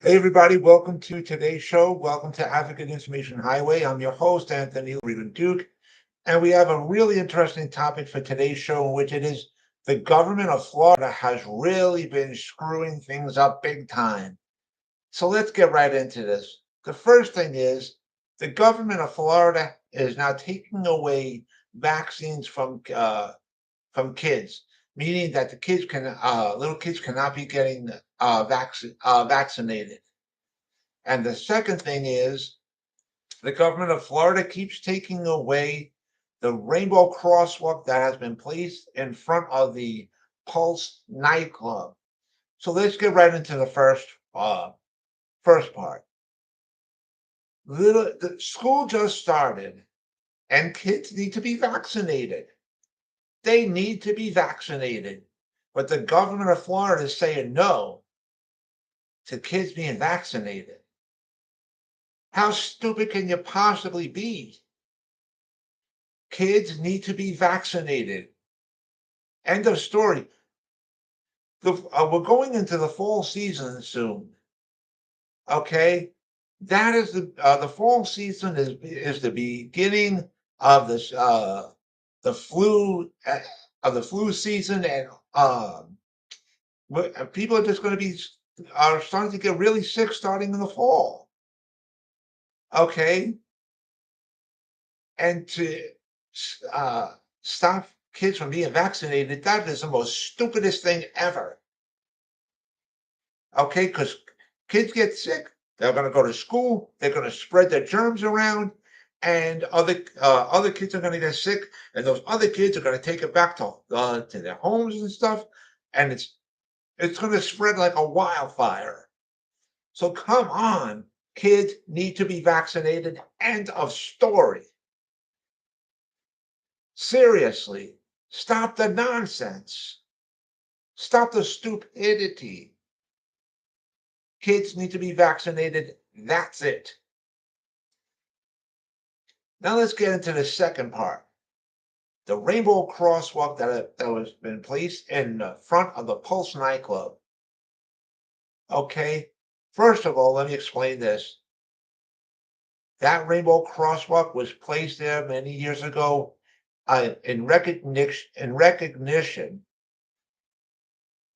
Hey, everybody, welcome to today's show. Welcome to Advocate Information Highway. I'm your host, Anthony Lorito-Duke, and we have a really interesting topic for today's show, in which it is the government of Florida has really been screwing things up big time. So let's get right into this. The first thing is the government of Florida is now taking away vaccines from kids, meaning that the kids can little kids cannot be getting vaccinated. And the second thing is the government of Florida keeps taking away the rainbow crosswalk that has been placed in front of the Pulse nightclub. So let's get right into the first part. The school just started, and kids need to be vaccinated. They need to be vaccinated, but the government of Florida is saying no to kids being vaccinated. How stupid can you possibly be? Kids need to be vaccinated. End of story. We're going into the fall season soon. Okay, that is the fall season is the beginning of this the flu of the flu season, and people are just going to be are starting to get really sick starting in the fall. Okay, and to stop kids from being vaccinated, that is the most stupidest thing ever. Okay, because kids get sick, they're going to go to school, they're going to spread their germs around, and other kids are going to get sick, and those other kids are going to take it back to their homes and stuff, and it's going to spread like a wildfire. So come on, kids need to be vaccinated. End of story. Seriously, stop the nonsense. Stop the stupidity. Kids need to be vaccinated. That's it. Now let's get into the second part. The rainbow crosswalk that was been placed in the front of the Pulse nightclub. Okay, first of all, let me explain this. That rainbow crosswalk was placed there many years ago in recognition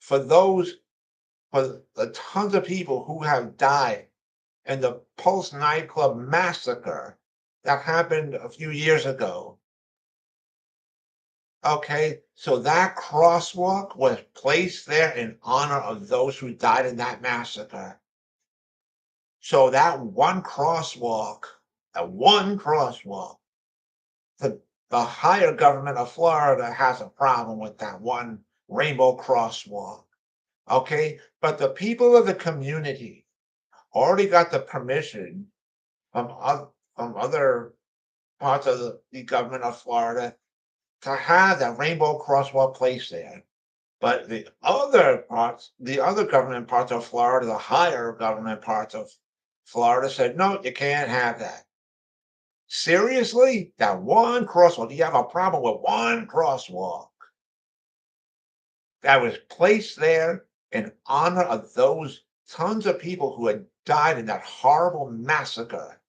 for the tons of people who have died in the Pulse nightclub massacre that happened a few years ago. Okay, so that crosswalk was placed there in honor of those who died in that massacre. So that one crosswalk, the higher government of Florida has a problem with that one rainbow crosswalk. Okay, but the people of the community already got the permission from other parts of the government of Florida to have that rainbow crosswalk placed there. But the other government parts of Florida, the higher government parts of Florida said, no, you can't have that. Seriously? That one crosswalk? Do you have a problem with one crosswalk that was placed there in honor of those tons of people who had died in that horrible massacre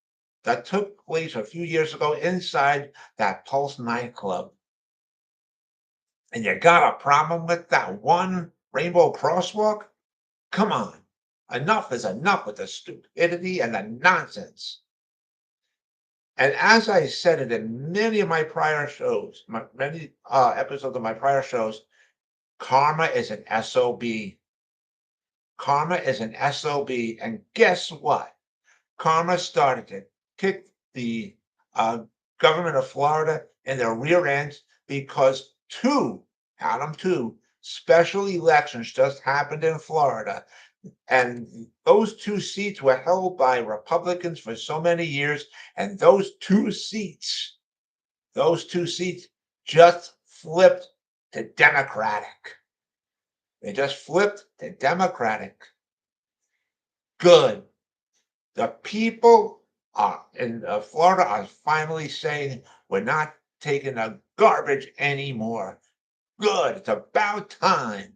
that took place a few years ago inside that Pulse nightclub? And you got a problem with that one rainbow crosswalk? Come on. Enough is enough with the stupidity and the nonsense. And as I said it in many of my prior shows, many episodes of my prior shows, karma is an SOB. Karma is an SOB. And guess what? Karma started to kick the government of Florida in their rear ends because count them two, special elections just happened in Florida. And those two seats were held by Republicans for so many years. And those two seats just flipped to Democratic. They just flipped to Democratic. Good. The people in Florida are finally saying we're not taking the garbage anymore. Good. It's about time.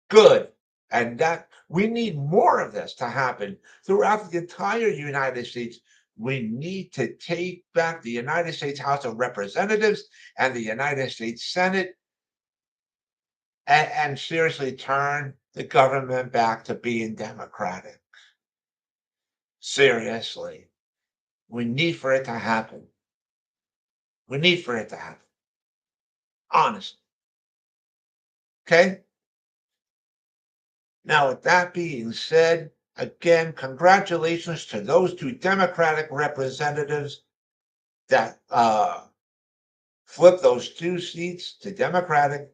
Good. And that We need more of this to happen throughout the entire United States. We need to take back the United States House of Representatives and the United States Senate and seriously turn the government back to being democratic. Seriously. We need for it to happen. We need for it to happen. Honestly. Okay? Now, with that being said, again, congratulations to those two Democratic representatives that flipped those two seats to Democratic.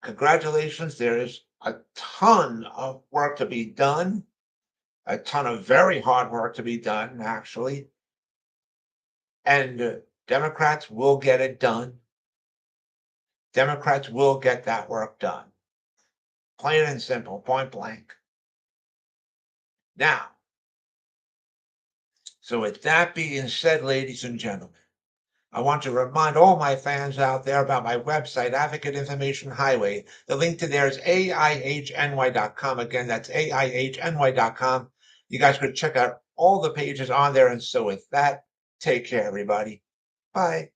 Congratulations. There is a ton of work to be done, a ton of very hard work to be done, actually. And Democrats will get it done. Democrats will get that work done. Plain and simple, point blank. Now, so with that being said, ladies and gentlemen, I want to remind all my fans out there about my website, Advocate Information Highway. The link to there is AIHNY.com. Again, that's AIHNY.com. You guys could check out all the pages on there. And so with that, take care, everybody. Bye.